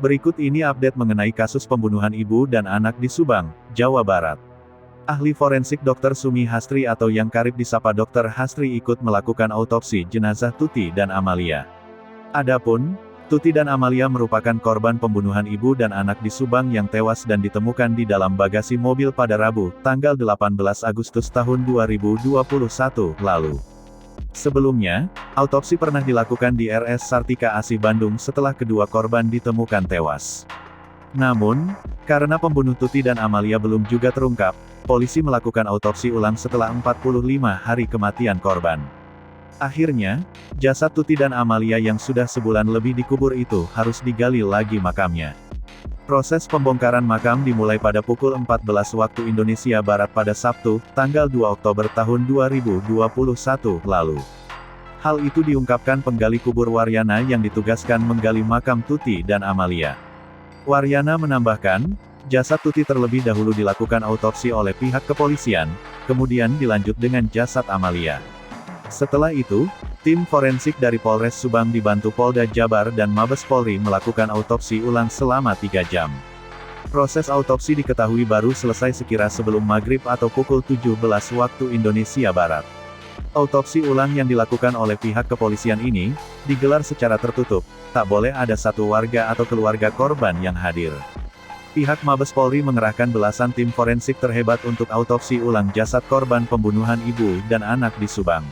Berikut ini update mengenai kasus pembunuhan ibu dan anak di Subang, Jawa Barat. Ahli forensik Dr. Sumi Hastri atau yang karib disapa Dr. Hastri ikut melakukan autopsi jenazah Tuti dan Amalia. Adapun, Tuti dan Amalia merupakan korban pembunuhan ibu dan anak di Subang yang tewas dan ditemukan di dalam bagasi mobil pada Rabu, tanggal 18 Agustus tahun 2021 lalu. Sebelumnya, autopsi pernah dilakukan di RS Sartika Asih Bandung setelah kedua korban ditemukan tewas. Namun, karena pembunuh Tuti dan Amalia belum juga terungkap, polisi melakukan autopsi ulang setelah 45 hari kematian korban. Akhirnya, jasad Tuti dan Amalia yang sudah sebulan lebih dikubur itu harus digali lagi makamnya. Proses pembongkaran makam dimulai pada pukul 14 waktu Indonesia Barat pada Sabtu, tanggal 2 Oktober tahun 2021 lalu. Hal itu diungkapkan penggali kubur Waryana yang ditugaskan menggali makam Tuti dan Amalia. Waryana menambahkan, jasad Tuti terlebih dahulu dilakukan autopsi oleh pihak kepolisian, kemudian dilanjut dengan jasad Amalia. Setelah itu, tim forensik dari Polres Subang dibantu Polda Jabar dan Mabes Polri melakukan autopsi ulang selama 3 jam. Proses autopsi diketahui baru selesai sekira sebelum maghrib atau pukul 17 waktu Indonesia Barat. Autopsi ulang yang dilakukan oleh pihak kepolisian ini, digelar secara tertutup, tak boleh ada satu warga atau keluarga korban yang hadir. Pihak Mabes Polri mengerahkan belasan tim forensik terhebat untuk autopsi ulang jasad korban pembunuhan ibu dan anak di Subang.